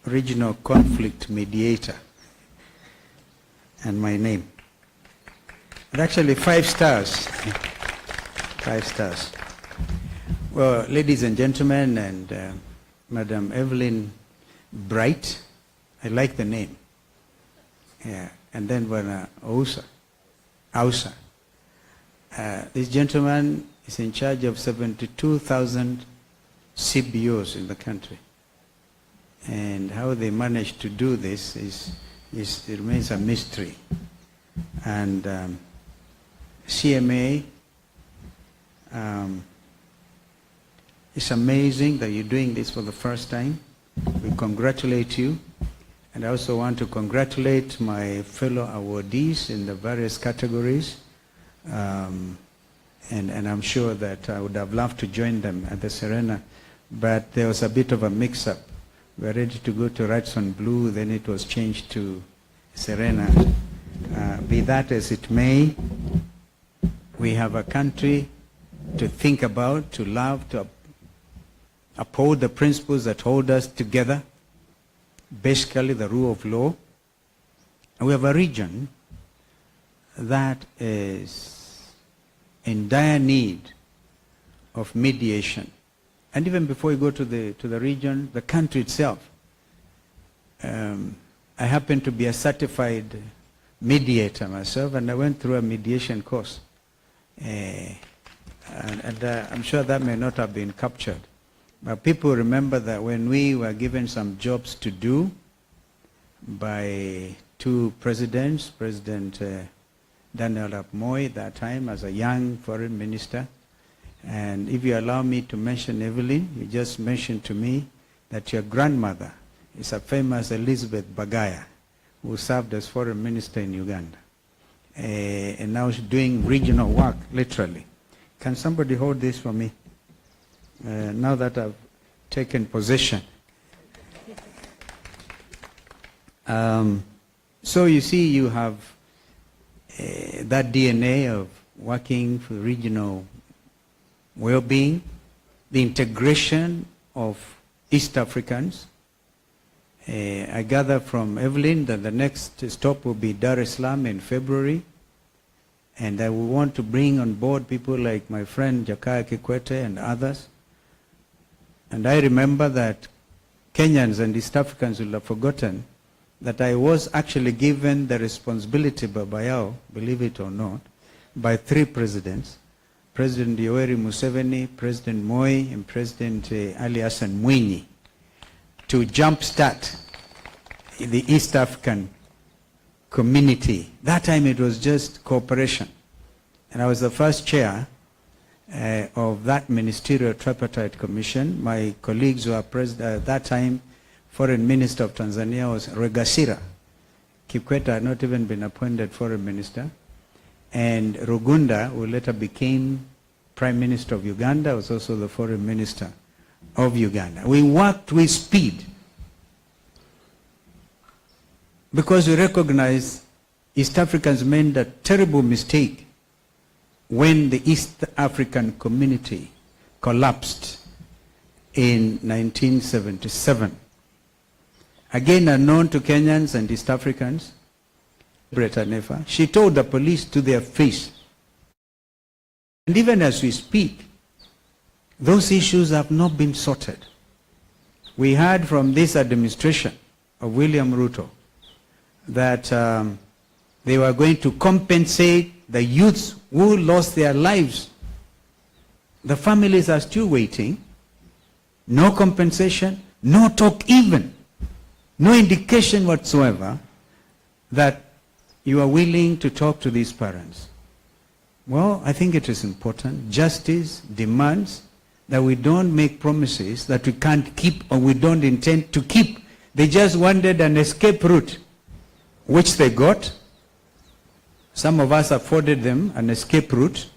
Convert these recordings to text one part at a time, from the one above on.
regional conflict mediator, and my name. And actually 5 stars. 5 stars. Well, ladies and gentlemen, and Madam Evelyn Bright, I like the name. Yeah, and then Ausa. This gentleman is in charge of 72,000 CBOs in the country. And how they managed to do this it remains a mystery. And CMA, it's amazing that you're doing this for the first time. We congratulate you. And I also want to congratulate my fellow awardees in the various categories. And I'm sure that I would have loved to join them at the Serena, but there was a bit of a mix-up. We were ready to go to Radisson Blue, then it was changed to Serena. Be that as it may, we have a country to think about, to love, to uphold the principles that hold us together, basically the rule of law. And we have a region that is in dire need of mediation. And even before you go to the region, the country itself. I happen to be a certified mediator myself, and I went through a mediation course. And I'm sure that may not have been captured. But people remember that when we were given some jobs to do by 2 presidents, President Daniel Arap Moi at that time as a young foreign minister. And if you allow me to mention Evelyn, you just mentioned to me that your grandmother is a famous Elizabeth Bagaya, who served as foreign minister in Uganda. And now she's doing regional work, literally. Can somebody hold this for me? Now that I've taken possession. So you see, you have that DNA of working for regional well-being, the integration of East Africans. I gather from Evelyn that the next stop will be Dar es Salaam in February. And I will want to bring on board people like my friend Jakaya Kikwete and others. And I remember that Kenyans and East Africans will have forgotten that I was actually given the responsibility by Bayao, believe it or not, by 3 presidents. President Yoweri Museveni, President Moi, and President Ali Hassan Mwinyi, to jumpstart the East African community. That time it was just cooperation. And I was the first chair of that ministerial tripartite commission. My colleagues who are president at that time, Foreign Minister of Tanzania was Regasira. Kikwete had not even been appointed Foreign Minister. And Rugunda, who later became Prime Minister of Uganda, was also the Foreign Minister of Uganda. We worked with speed because we recognize East Africans made a terrible mistake when the East African community collapsed in 1977. Again, unknown to Kenyans and East Africans, Bretta Nefa, she told the police to their face. And even as we speak, those issues have not been sorted. We heard from this administration of William Ruto that they were going to compensate the youths who lost their lives. The families are still waiting. No compensation, no talk even, no indication whatsoever that you are willing to talk to these parents. Well, I think it is important. Justice demands that we don't make promises that we can't keep or we don't intend to keep. They just wanted an escape route, which they got. Some of us afforded them an escape route,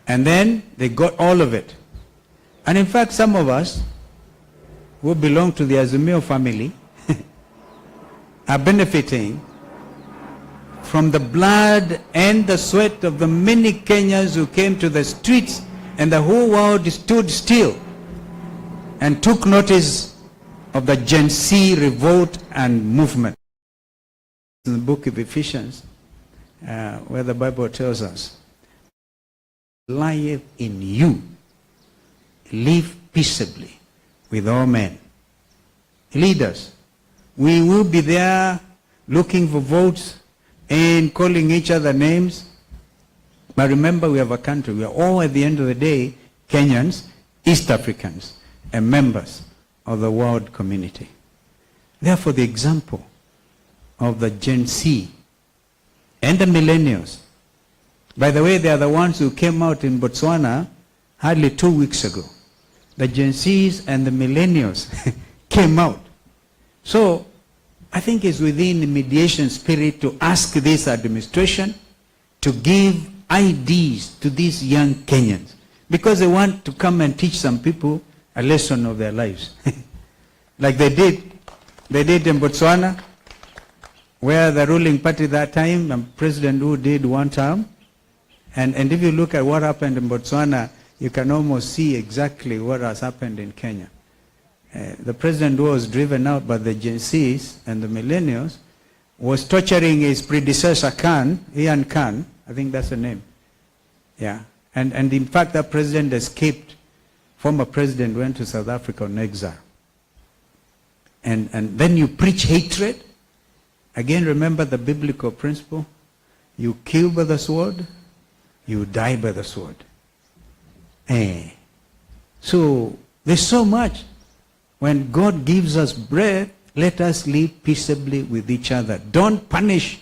and then they got all of it. And in fact, some of us who belong to the Azumio family are benefiting from the blood and the sweat of the many Kenyans who came to the streets, and the whole world stood still and took notice of the Gen Z revolt and movement. In the book of Ephesians, where the Bible tells us, lieth in you, live peaceably with all men. Leaders, we will be there looking for votes and calling each other names. But remember, we have a country. We are all, at the end of the day, Kenyans, East Africans, and members of the world community. Therefore, the example of the Gen Z and the millennials. By the way, they are the ones who came out in Botswana hardly 2 weeks ago. The Gen Zs and the millennials came out. So, I think it's within the mediation spirit to ask this administration to give ideas to these young Kenyans, because they want to come and teach some people a lesson of their lives. Like they did in Botswana, where the ruling party that time, and President who did one term, and if you look at what happened in Botswana, you can almost see exactly what has happened in Kenya. The president who was driven out by the Gen Zs and the millennials was torturing his predecessor Ian Khan, I think that's the name. Yeah. And in fact, that president escaped. Former president went to South Africa on exile. And then you preach hatred. Again, remember the biblical principle. You kill by the sword, you die by the sword. So there's so much. When God gives us bread, let us live peaceably with each other. Don't punish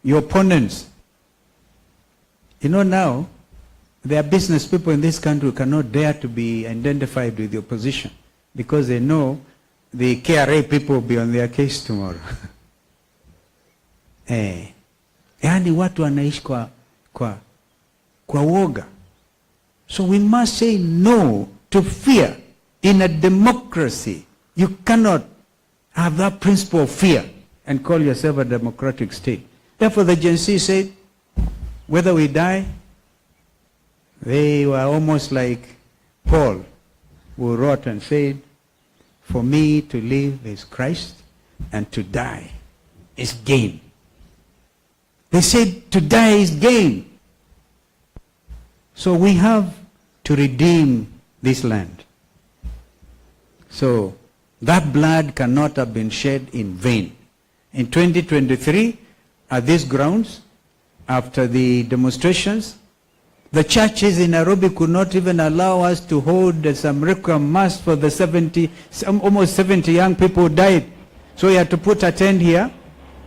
your opponents. You know, now, there are business people in this country who cannot dare to be identified with the opposition because they know the KRA people will be on their case tomorrow. Yani watu wanaishi kwa woga. So we must say no to fear. In a democracy, you cannot have that principle of fear and call yourself a democratic state. Therefore, the Gen Z said, whether we die, they were almost like Paul, who wrote and said, for me to live is Christ, and to die is gain. They said to die is gain. So we have to redeem this land. So that blood cannot have been shed in vain. In 2023, at these grounds, after the demonstrations, the churches in Nairobi could not even allow us to hold some requiem mass for the almost 70 young people who died. So we had to put a tent here.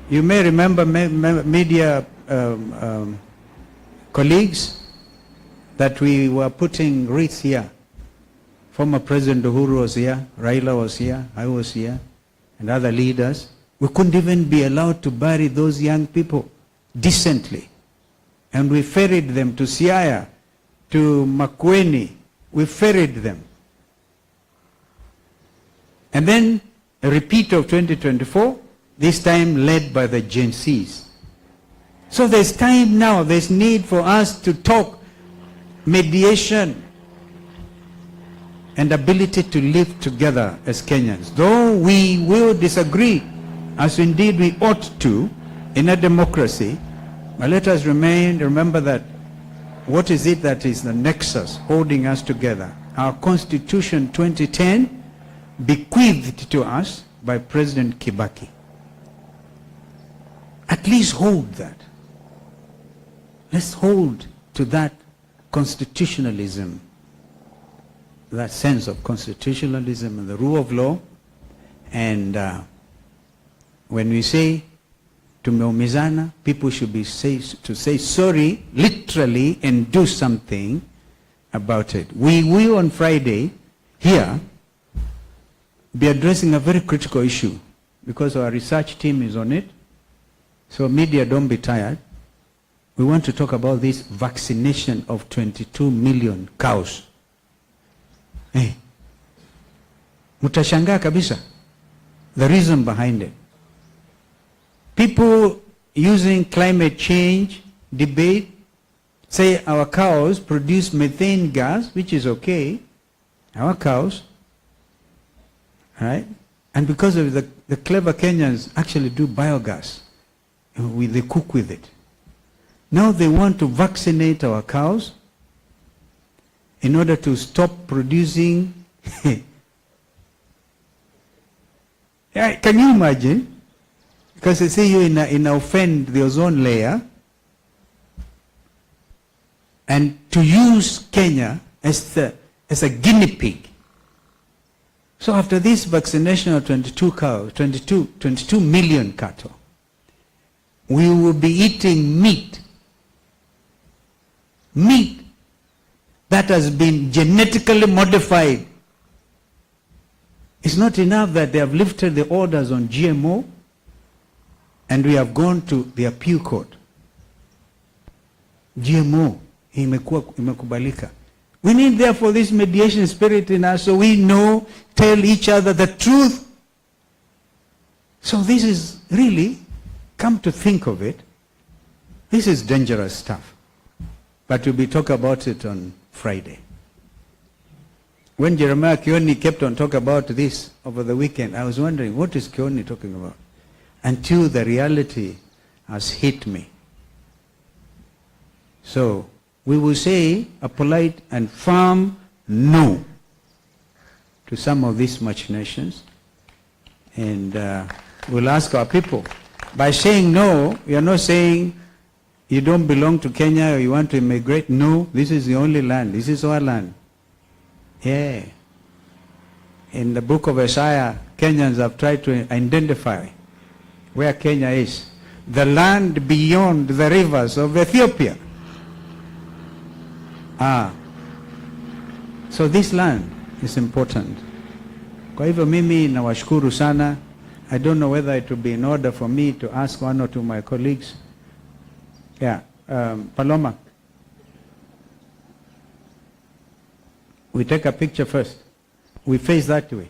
You may remember media colleagues that we were putting wreaths here. Former President Uhuru was here, Raila was here, I was here, and other leaders. We couldn't even be allowed to bury those young people decently. And we ferried them to Siaya, to Makueni. We ferried them. And then a repeat of 2024, this time led by the Gen Zs. So there's time now, there's need for us to talk mediation and ability to live together as Kenyans. Though we will disagree, as indeed we ought to in a democracy, but let us remember that what is it that is the nexus holding us together? Our Constitution 2010, bequeathed to us by President Kibaki. At least hold that. Let's hold to that constitutionalism, that sense of constitutionalism and the rule of law. And when we say tumeumizana, people should be to say sorry literally and do something about it. We will on Friday here be addressing a very critical issue because our research team is on it. So media, don't be tired. We want to talk about this vaccination of 22 million cows. Mutashangaa kabisa the reason behind it. People using climate change debate say our cows produce methane gas, which is okay. Our cows, right? And because of the clever Kenyans actually do biogas. They cook with it. Now they want to vaccinate our cows in order to stop producing. Yeah, can you imagine? Because they say you in offend the ozone layer, and to use Kenya as a guinea pig. So after this vaccination of 22 million cattle, we will be eating meat that has been genetically modified. It's not enough that they have lifted the orders on GMO and we have gone to the appeal court. GMO imekubalika. We need therefore this mediation spirit in us so we know, tell each other the truth. So this is really, come to think of it, this is dangerous stuff. But we'll be talking about it on Friday. When Jeremiah Kioni kept on talking about this over the weekend, I was wondering, what is Kioni talking about? Until the reality has hit me. So, we will say a polite and firm no to some of these machinations. And we'll ask our people. By saying no, we are not saying you don't belong to Kenya or you want to immigrate. No, this is the only land. This is our land. Yeah. In the book of Isaiah, Kenyans have tried to identify where Kenya is. The land beyond the rivers of Ethiopia. So this land is important. Kwa hivyo mimi nawashukuru sana. I don't know whether it would be in order for me to ask one or two of my colleagues. Yeah, Paloma. We take a picture first. We face that way.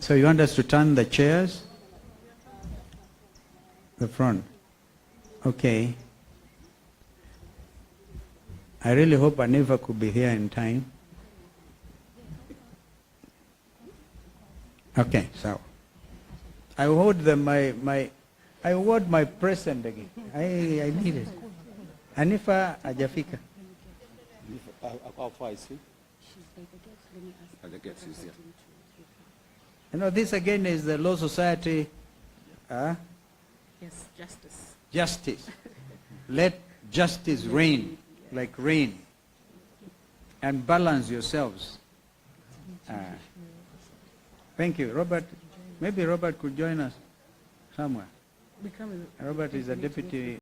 So you want us to turn the chairs? The front. Okay. I really hope Aniva could be here in time. Okay, so I award them I award my present again. I need it. Anifa hajafika. How far is he? You know, this again is the Law Society. Yes, justice. Justice. Let justice reign like rain. And balance yourselves. Thank you. Robert, maybe Robert could join us somewhere. Robert is a deputy.